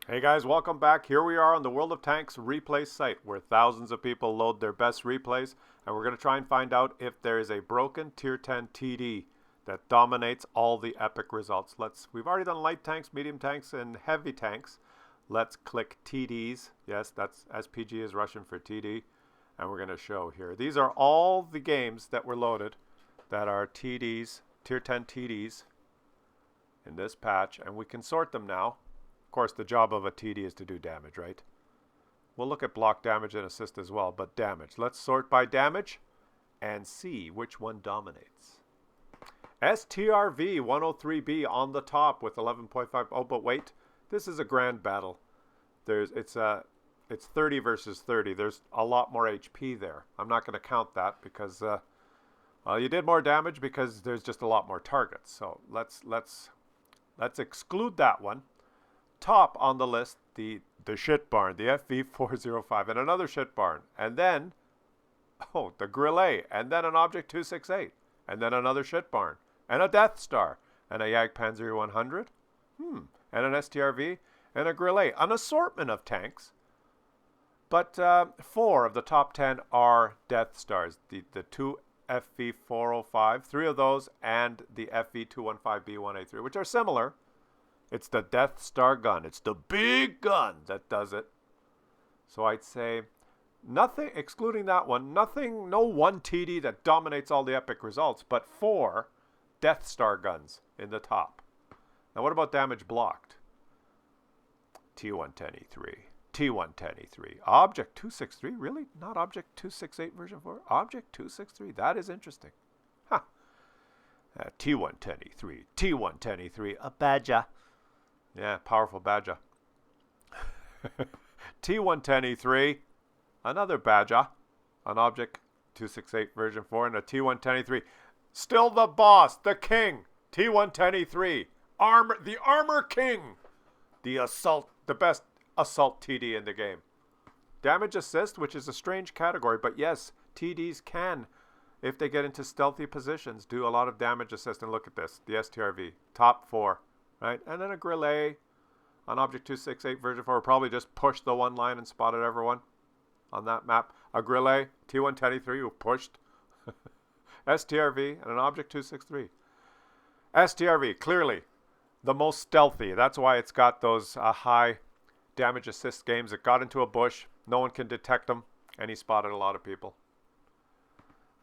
Hey guys, welcome back. Here we are on the World of Tanks replay site where thousands of people load their best replays, and we're going to try and find out if there is a broken tier 10 TD that dominates all the epic results. We've already done light tanks, medium tanks, and heavy tanks. Let's click TDs. Yes, that's SPG is Russian for TD, and we're going to show here. These are all the games that were loaded that are TDs, tier 10 TDs in this patch, and we can sort them now. Of course, the job of a TD is to do damage, right? We'll look at block damage and assist as well, but damage. Let's sort by damage and see which one dominates. STRV 103B on the top with 11.5. Oh, but wait, this is a grand battle. It's 30 versus 30. There's a lot more HP there. I'm not going to count that because well, you did more damage because there's just a lot more targets. So let's exclude that one. Top on the list, the shit barn, the FV4005, and another shit barn, and then the Grillet, and then an Object 268, and then another shit barn, and a Death Star, and a Jagdpanzer 100, and an STRV, and a Grillet, an assortment of tanks. But 4 of the top 10 are Death Stars, the 2 FV405, 3 of those, and the FV215B1A3, which are similar. It's the Death Star gun. It's the big gun that does it. So I'd say nothing, excluding that one, no one TD that dominates all the epic results, but 4 Death Star guns in the top. Now what about damage blocked? T110E3, T110E3, Object 263, really? Not Object 268 version 4? Object 263, that is interesting. Huh. T110E3, T110E3, a badger. Yeah, powerful badger. T110E3, another badger, an Object 268 version 4, and a T110E3. Still the boss, the king, T110E3, the armor king, the best assault TD in the game. Damage assist, which is a strange category, but yes, TDs can, if they get into stealthy positions, do a lot of damage assist. And look at this, the STRV, top 4. Right, and then a Grillet on Object 268 version 4 will probably just push the one line and spotted everyone on that map. A Grillet, T110E3 who pushed. STRV and an Object 263. STRV, clearly the most stealthy. That's why it's got those high damage assist games. It got into a bush, no one can detect him, and he spotted a lot of people.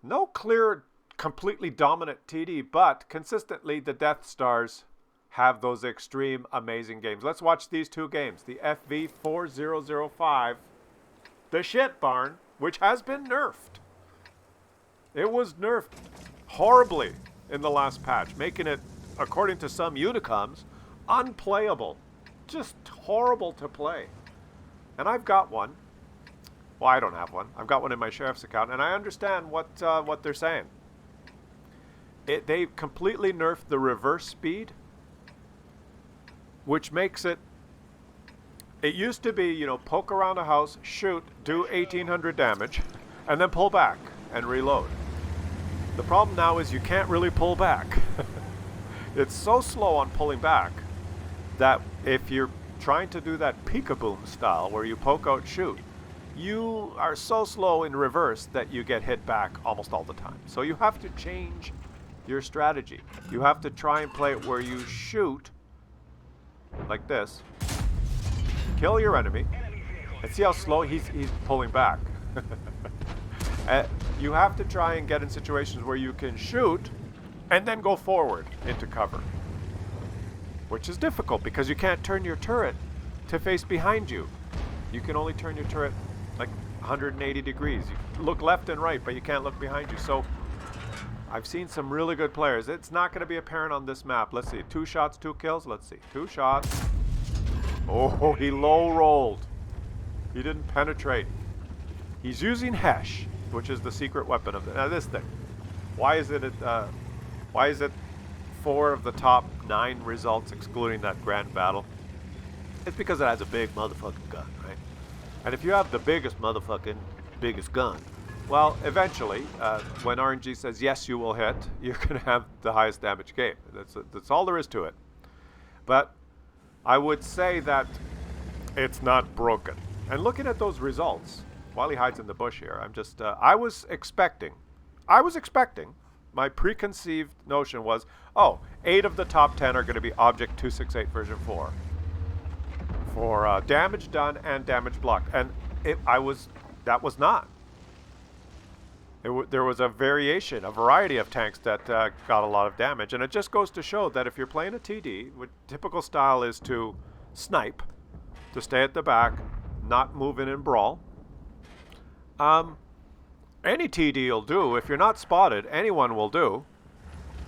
No clear, completely dominant TD, but consistently the Death Stars have those extreme amazing games. Let's watch these 2 games. The FV4005, the shit barn, which has been nerfed. It was nerfed horribly in the last patch, making it, according to some Unicoms, unplayable. Just horrible to play. And I've got one. Well, I don't have one. I've got one in my sheriff's account, and I understand what they're saying. They completely nerfed the reverse speed, which makes it used to be, poke around a house, shoot, do 1800 damage, and then pull back and reload. The problem now is you can't really pull back. It's so slow on pulling back that if you're trying to do that peek-a-boom style where you poke out, shoot, you are so slow in reverse that you get hit back almost all the time. So you have to change your strategy. You have to try and play it where you shoot like this, kill your enemy, and see how slow he's pulling back. You have to try and get in situations where you can shoot and then go forward into cover, which is difficult because you can't turn your turret to face behind you. You can only turn your turret like 180 degrees. You can look left and right, but you can't look behind you. So I've seen some really good players. It's not going to be apparent on this map. Let's see. 2 shots, 2 kills. Let's see. 2 shots. Oh, he low rolled. He didn't penetrate. He's using HESH, which is the secret weapon of this thing. Why is it 4 of the top 9 results, excluding that grand battle? It's because it has a big motherfucking gun, right? And if you have the biggest gun, well, eventually, when RNG says yes, you will hit, you're going to have the highest damage game. That's all there is to it. But I would say that it's not broken. And looking at those results, while he hides in the bush here, I'm just, I was expecting, my preconceived notion was, oh, 8 of the top 10 are going to be Object 268 version 4 for damage done and damage blocked. And that was not. There was a variety of tanks that got a lot of damage. And it just goes to show that if you're playing a TD, what typical style is to snipe, to stay at the back, not move in and brawl. Any TD will do. If you're not spotted, anyone will do.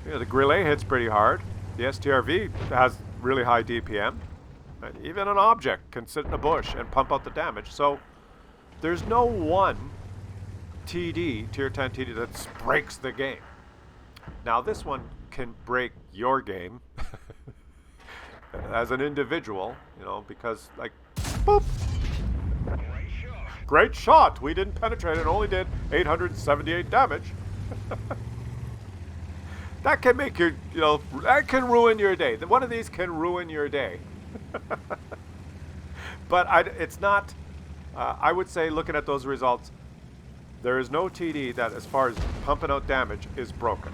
You know, the Grillet hits pretty hard. The STRV has really high DPM. And even an object can sit in a bush and pump out the damage. So there's no one TD, tier 10 TD, that breaks the game. Now this one can break your game as an individual, you know, because like, boop. Great shot! We didn't penetrate and only did 878 damage. That can make your, you know, that can ruin your day. One of these can ruin your day. But it's not, I would say, looking at those results, there is no TD that, as far as pumping out damage, is broken.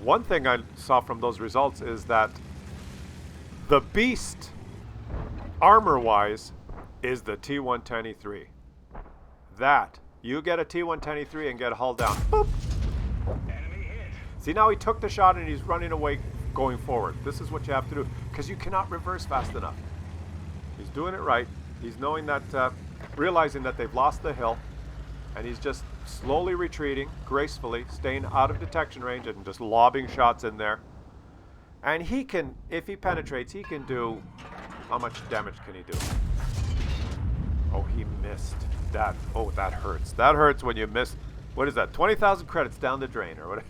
One thing I saw from those results is that the beast, armor-wise, is the T110E3. That, you get a T110E3 and get hull down. Boop! See, now he took the shot and he's running away going forward. This is what you have to do, because you cannot reverse fast enough. He's doing it right. He's knowing that, realizing that they've lost the hill, and he's just slowly retreating, gracefully, staying out of detection range and just lobbing shots in there. And he can, if he penetrates, he can do, how much damage can he do? Oh, he missed. That, oh, that hurts. That hurts when you miss, what is that, 20,000 credits down the drain, or what?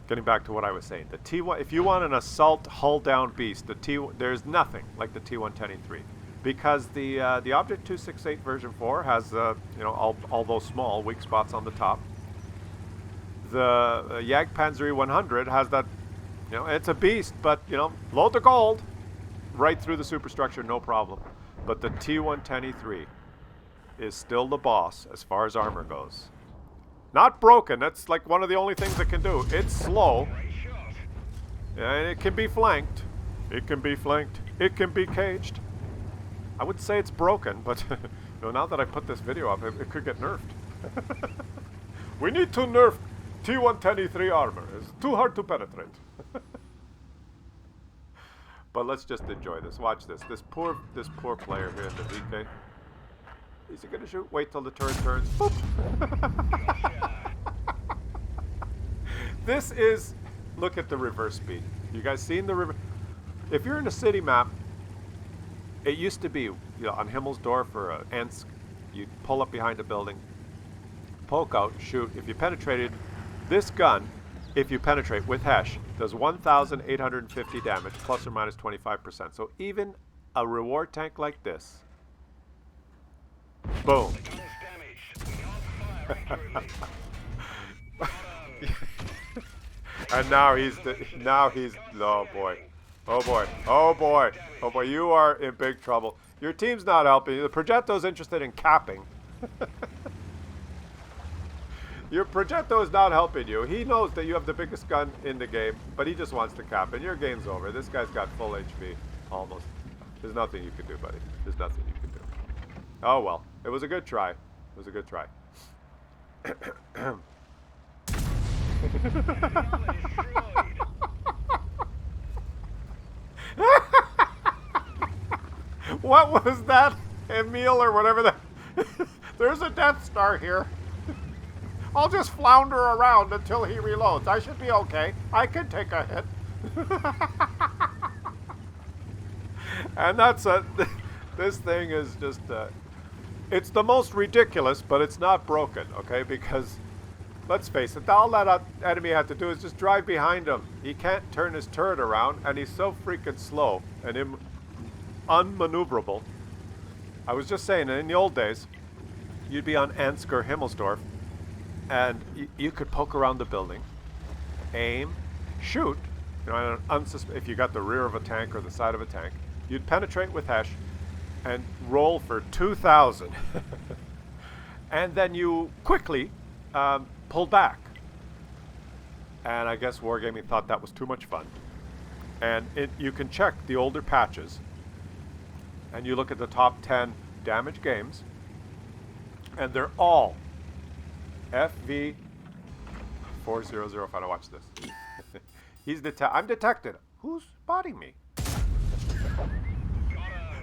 Getting back to what I was saying, the T1, if you want an assault hull down beast, there's nothing like the T110E3, because the Object 268 version 4 has you know, all those small weak spots on the top. The Jagdpanzer 100 has that, you know, it's a beast, but you know, load the gold right through the superstructure, no problem. But the T110E3 is still the boss as far as armor goes. Not broken, that's like one of the only things it can do. It's slow, and it can be flanked. It can be flanked. It can be caged. I wouldn't say it's broken, but you know, now that I put this video up, it could get nerfed. We need to nerf T110E3 armor. It's too hard to penetrate. But let's just enjoy this. Watch this. This poor player here in the VK. Is he gonna shoot? Wait till the turn turns. Boop. This is, look at the reverse speed. You guys seen the reverse? If you're in a city map, it used to be, you know, on Himmelsdorf or Ensk, you'd pull up behind a building, poke out, shoot. If you penetrated, this gun, if you penetrate with HESH, does 1,850 damage, plus or minus 25%. So even a reward tank like this, boom. And now he's, oh boy, oh boy, oh boy, oh boy, you are in big trouble. Your team's not helping you. The Progetto's interested in capping. Your Progetto is not helping you. He knows that you have the biggest gun in the game, but he just wants to cap, and your game's over. This guy's got full HP, almost. There's nothing you can do, buddy. There's nothing you can do. Oh well, it was a good try. It was a good try. What was that, Emil, or whatever that? There's a Death Star here. I'll just flounder around until he reloads. I should be okay. I can take a hit. And that's it. This thing is just, it's the most ridiculous, but it's not broken, okay? Because, let's face it, all that enemy had to do is just drive behind him. He can't turn his turret around, and he's so freaking slow and unmaneuverable. I was just saying, in the old days, you'd be on Ensk or Himmelsdorf, and you could poke around the building, aim, shoot, you know, if you got the rear of a tank or the side of a tank, you'd penetrate with HESH and roll for 2,000. And then you quickly pulled back. And I guess Wargaming thought that was too much fun. And you can check the older patches, and you look at the top 10 damage games, and they're all FV4005. Watch this. I'm detected. Who's spotting me?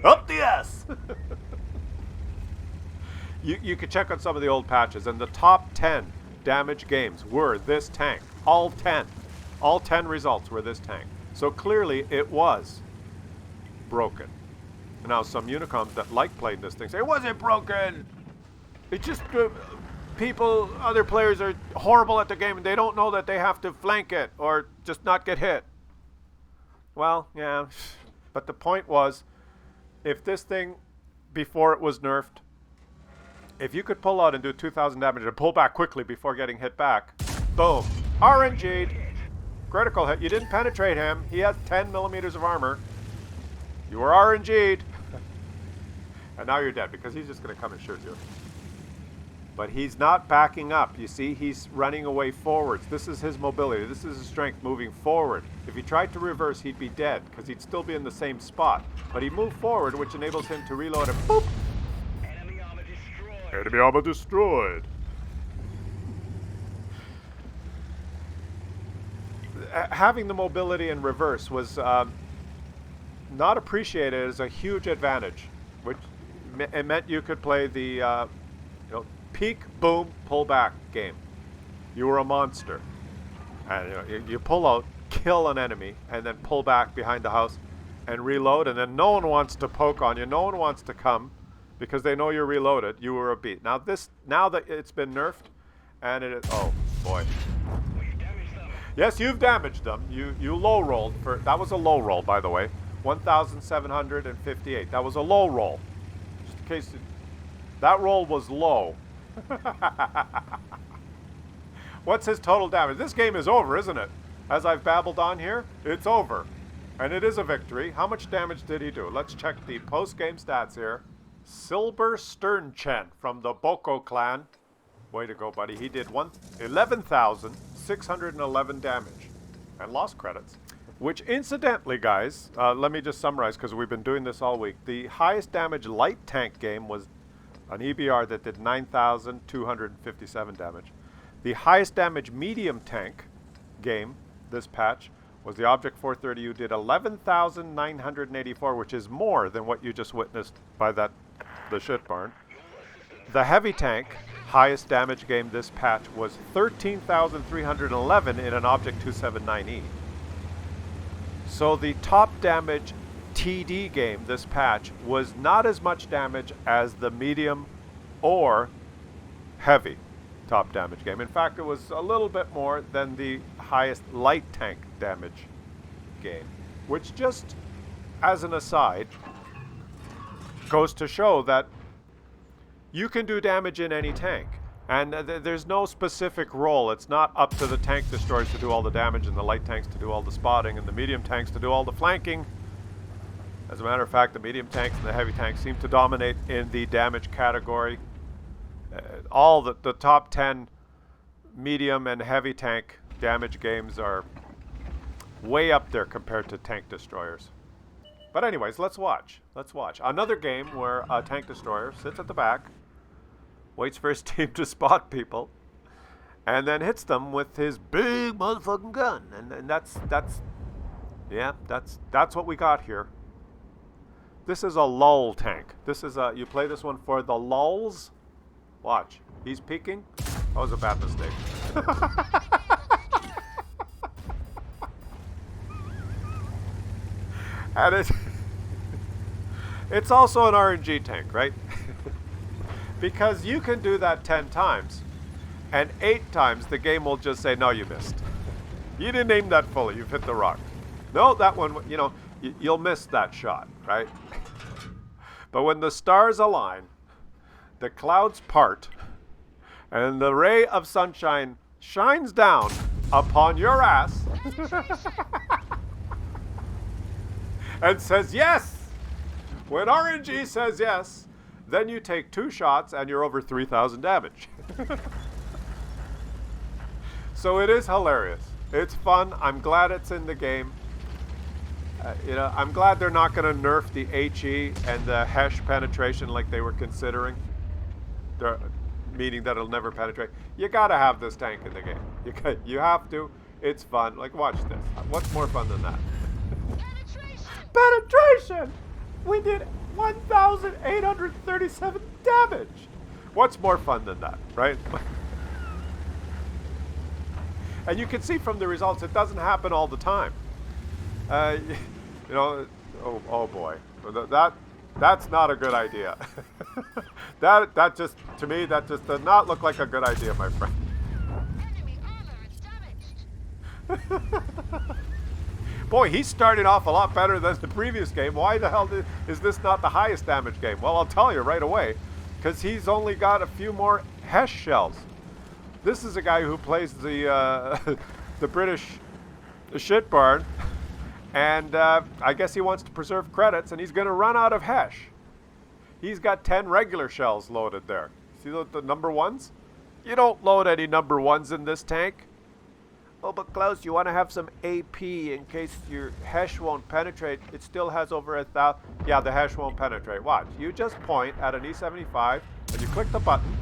Up the ass! You could check on some of the old patches, and the top 10 damage games were this tank. All 10. All 10 results were this tank. So clearly it was broken. Now some Unicoms that like playing this thing say, it wasn't broken! It's just other players are horrible at the game and they don't know that they have to flank it or just not get hit. Well, yeah. But the point was, if this thing, before it was nerfed, if you could pull out and do 2,000 damage and pull back quickly before getting hit back, boom. RNG'd. Critical hit. You didn't penetrate him. He has 10 millimeters of armor. You were RNG'd. And now you're dead because he's just going to come and shoot you. But he's not backing up. You see, he's running away forwards. This is his mobility. This is his strength moving forward. If he tried to reverse, he'd be dead because he'd still be in the same spot. But he moved forward, which enables him to reload and boop. Enemy armor destroyed. Enemy armor destroyed. Having the mobility in reverse was not appreciated as a huge advantage, which it meant you could play the peek, boom, pull back game. You were a monster, and you pull out, kill an enemy, and then pull back behind the house and reload, and then no one wants to poke on you, no one wants to come because they know you're reloaded. You were a beat. Now that it's been nerfed, and it is, oh boy. Yes, you've damaged them. You low rolled for, that was a low roll, by the way. 1,758. That was a low roll. Just in case that roll was low. What's his total damage? This game is over, isn't it? As I've babbled on here, it's over. And it is a victory. How much damage did he do? Let's check the post-game stats here. Silber Sternchen from the Boko clan. Way to go, buddy. He did 11,611 damage and lost credits. Which, incidentally, guys, let me just summarize because we've been doing this all week. The highest damage light tank game was an EBR that did 9,257 damage. The highest damage medium tank game, this patch, was the Object 430U, did 11,984, which is more than what you just witnessed by the shit barn. The heavy tank highest damage game this patch was 13,311 in an Object 279E. So the top damage TD game this patch was not as much damage as the medium or heavy top damage game. In fact, it was a little bit more than the highest light tank damage game, which, just as an aside, goes to show that you can do damage in any tank. And there's no specific role. It's not up to the tank destroyers to do all the damage and the light tanks to do all the spotting and the medium tanks to do all the flanking. As a matter of fact, the medium tanks and the heavy tanks seem to dominate in the damage category. All the top 10 medium and heavy tank damage games are way up there compared to tank destroyers. But anyways, let's watch. Let's watch. Another game where a tank destroyer sits at the back, waits for his team to spot people, and then hits them with his big motherfucking gun. And that's what we got here. This is a lull tank. This is you play this one for the lulls. Watch. He's peeking. That was a bad mistake. And it's also an RNG tank, right? Because you can do that 10 times, and 8 times the game will just say, no, you missed. You didn't aim that fully, you've hit the rock. No, that one, you'll miss that shot, right? But when the stars align, the clouds part, and the ray of sunshine shines down upon your ass, and says yes. When RNG says yes, then you take 2 shots and you're over 3,000 damage. So it is hilarious. It's fun. I'm glad it's in the game. I'm glad they're not going to nerf the HE and the HESH penetration like they were considering. Meaning that it'll never penetrate. You got to have this tank in the game. You have to. It's fun. Like, watch this. What's more fun than that? Penetration! We did 1,837 damage. What's more fun than that, right? And you can see from the results, it doesn't happen all the time. Oh boy, that's not a good idea. that just, to me, that just does not look like a good idea, my friend. Enemy armor is damaged. Boy, he's starting off a lot better than the previous game. Why the hell is this not the highest damage game? Well, I'll tell you right away, because he's only got a few more HESH shells. This is a guy who plays the the British shit barn, and I guess he wants to preserve credits, and he's going to run out of HESH. He's got 10 regular shells loaded there. See the number ones? You don't load any number ones in this tank. Oh, but Klaus, you want to have some AP in case your HESH won't penetrate. It still has over 1,000. Yeah, the HESH won't penetrate. Watch. You just point at an E75, and you click the button.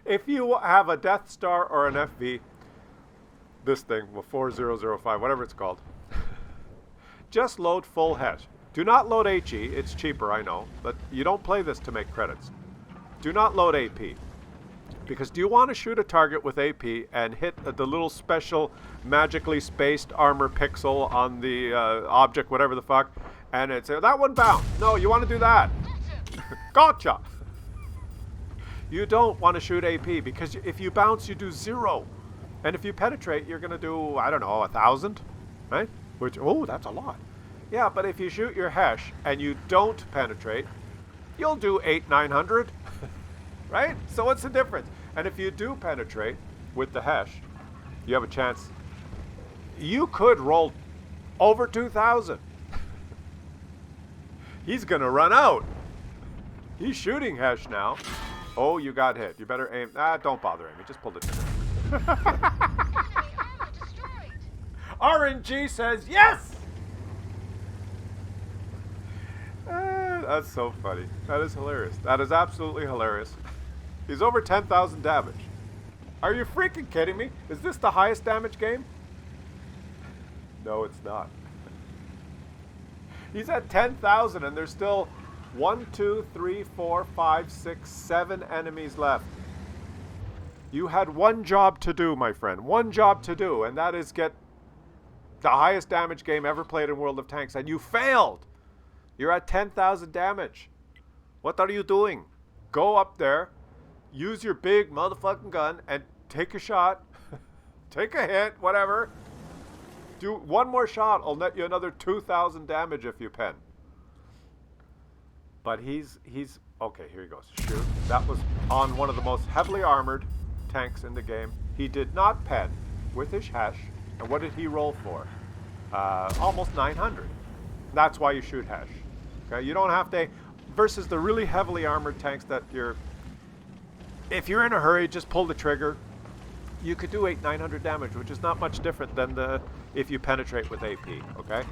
If you have a Death Star or an FV, this thing, 4005, whatever it's called, just load full HESH. Do not load HE, it's cheaper, I know, but you don't play this to make credits. Do not load AP. Because do you want to shoot a target with AP and hit the little special magically spaced armor pixel on the object, whatever the fuck, and it's that one bounced? No, you want to do that. Gotcha! You don't want to shoot AP because if you bounce, you do 0. And if you penetrate, you're going to do, I don't know, 1,000, right? Which, oh, that's a lot. Yeah, but if you shoot your HESH and you don't penetrate, you'll do 800-900, right? So what's the difference? And if you do penetrate with the HESH, you have a chance. You could roll over 2,000. He's going to run out. He's shooting HESH now. Oh, you got hit. You better aim. Don't bother aiming. Just pull the trigger. RNG says yes! That's so funny. That is hilarious. That is absolutely hilarious. He's over 10,000 damage. Are you freaking kidding me? Is this the highest damage game? No, it's not. He's at 10,000 and there's still 1, 2, 3, 4, 5, 6, 7 enemies left. You had one job to do, my friend. One job to do, and that is get the highest damage game ever played in World of Tanks, and you failed. You're at 10,000 damage. What are you doing? Go up there, use your big motherfucking gun, and take a shot. Take a hit, whatever. Do one more shot. I'll net you another 2,000 damage if you pen. But he's okay, here he goes. Shoot. That was on one of the most heavily armored tanks in the game. He did not pen with his HESH. And what did he roll for? Almost 900. That's why you shoot HESH. Okay, you don't have to, versus the really heavily armored tanks that if you're in a hurry, just pull the trigger. You could do 800-900 damage, which is not much different than if you penetrate with AP, okay?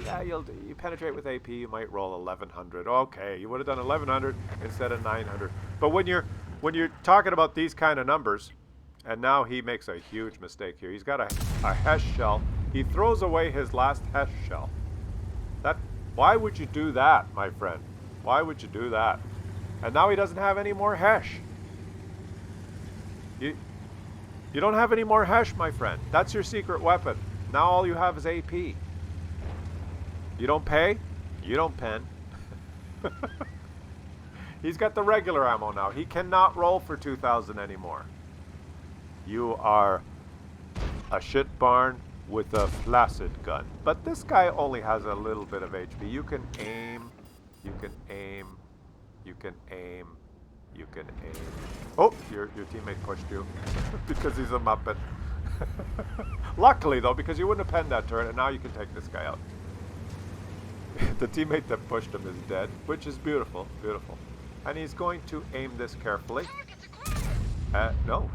Yeah, you penetrate with AP, you might roll 1,100. Okay, you would have done 1,100 instead of 900. But when you're talking about these kind of numbers, and now he makes a huge mistake here. He's got a HESH shell. He throws away his last HESH shell. Why would you do that, my friend? Why would you do that? And now he doesn't have any more HESH. You don't have any more HESH, my friend. That's your secret weapon. Now all you have is AP. You don't pay? You don't pen. He's got the regular ammo now. He cannot roll for 2,000 anymore. You are a shit barn with a flaccid gun. But this guy only has a little bit of HP. You can aim. You can aim. You can aim. You can aim. Oh, your teammate pushed you because he's a Muppet. Luckily, though, because you wouldn't have penned that turret, and now you can take this guy out. The teammate that pushed him is dead, which is beautiful, beautiful. And he's going to aim this carefully. No.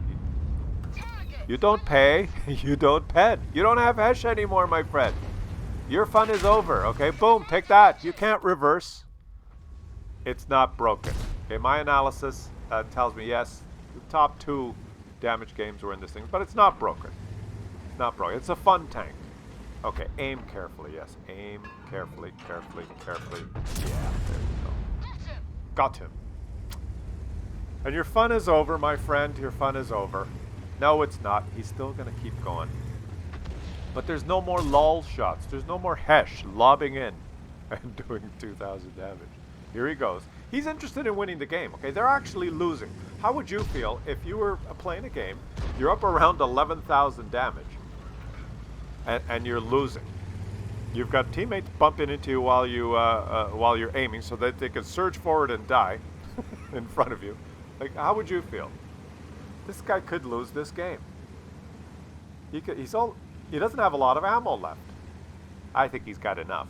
You don't pay. You don't pen. You don't have HESH anymore, my friend. Your fun is over, okay? Boom, take that. You can't reverse. It's not broken. Okay, my analysis tells me, yes, the top 2 damage games were in this thing, but it's not broken. It's not broken. It's a fun tank. Okay, aim carefully, yes. Aim carefully, carefully, carefully. Yeah, there you go. Got him. And your fun is over, my friend. Your fun is over. No, it's not. He's still going to keep going. But there's no more lull shots. There's no more HESH lobbing in and doing 2,000 damage. Here he goes. He's interested in winning the game, okay? They're actually losing. How would you feel if you were playing a game, you're up around 11,000 damage, and you're losing? You've got teammates bumping into you while you're aiming so that they can surge forward and die in front of you. Like, how would you feel? This guy could lose this game. He doesn't have a lot of ammo left. I think he's got enough.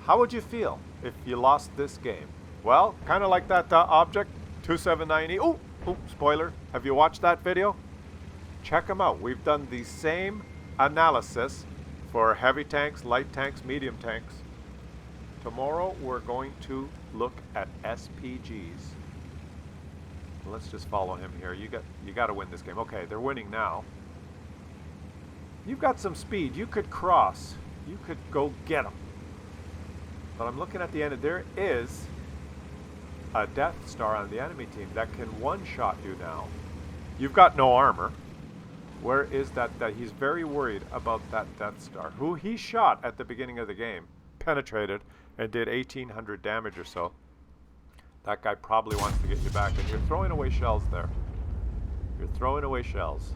How would you feel if you lost this game? Well, kind of like that object, 2790. Oh, spoiler. Have you watched that video? Check them out. We've done the same analysis for heavy tanks, light tanks, medium tanks. Tomorrow we're going to look at SPGs. Let's just follow him here. You got to win this game. Okay, they're winning now. You've got some speed. You could cross. You could go get them. But I'm looking at the end, and there is a Death Star on the enemy team that can one-shot you now. You've got no armor. Where is that? He's very worried about that Death Star, who he shot at the beginning of the game, penetrated, and did 1,800 damage or so. That guy probably wants to get you back, and you're throwing away shells there. You're throwing away shells.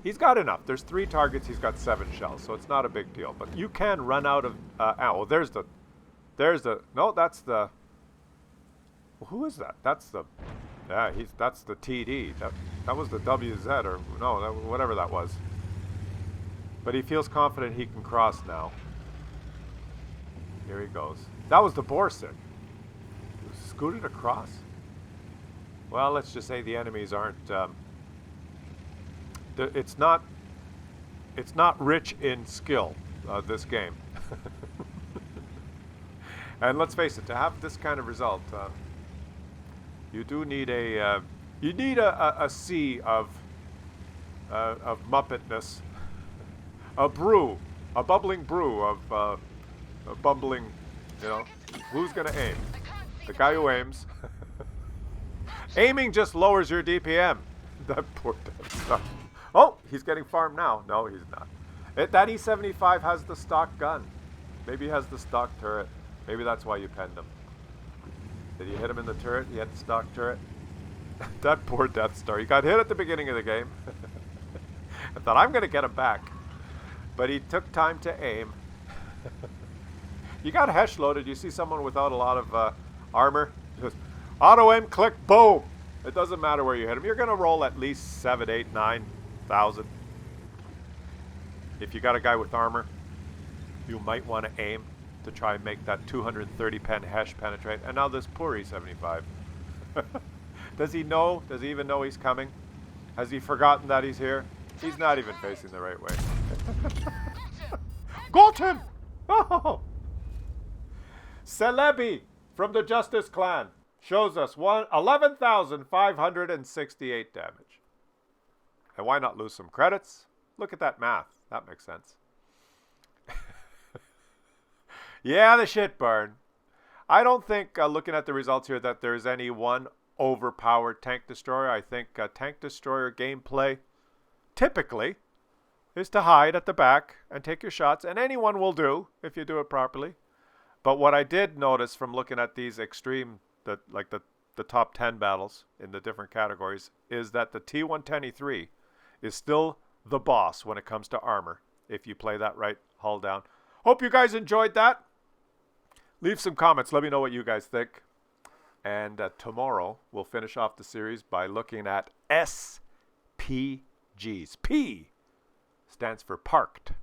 He's got enough. There's 3 targets. He's got 7 shells, so it's not a big deal. But you can run out of ammo. There's the. No, that's the. Well, who is that? That's the. Yeah, that's the TD. That was the WZ or no, whatever that was. But he feels confident he can cross now. Here he goes. That was the Borsig. Scooted across. Well, let's just say the enemies aren't. It's not rich in skill, this game. And let's face it, to have this kind of result, you do need a sea of Muppetness, a bubbling brew of a bumbling, who's gonna aim? The guy who aims. Aiming just lowers your DPM. That poor stuff. Oh, he's getting farmed now. No, he's not. That E75 has the stock gun. Maybe he has the stock turret. Maybe that's why you penned him. Did you hit him in the turret? He had the stock turret. That poor Death Star. He got hit at the beginning of the game. I thought, I'm going to get him back. But he took time to aim. You got HESH loaded. You see someone without a lot of armor. Just auto aim, click, boom. It doesn't matter where you hit him. You're going to roll at least 7, 8, 9,000. If you got a guy with armor, you might want to aim to try and make that 230 pen HESH penetrate. And now this poor E75. Does he know? Does he even know he's coming? Has he forgotten that he's here? He's not even facing the right way. Got him! Oh! Celebi from the Justice Clan shows us 11,568 damage. And why not lose some credits? Look at that math. That makes sense. Yeah, the shit burn. I don't think, looking at the results here, that there's any one overpowered tank destroyer. I think tank destroyer gameplay typically is to hide at the back and take your shots, and anyone will do if you do it properly. But what I did notice from looking at these extreme, the top 10 battles in the different categories, is that the T110E3 is still the boss when it comes to armor, if you play that right, hull down. Hope you guys enjoyed that. Leave some comments. Let me know what you guys think. And tomorrow, we'll finish off the series by looking at SPGs. P stands for parked.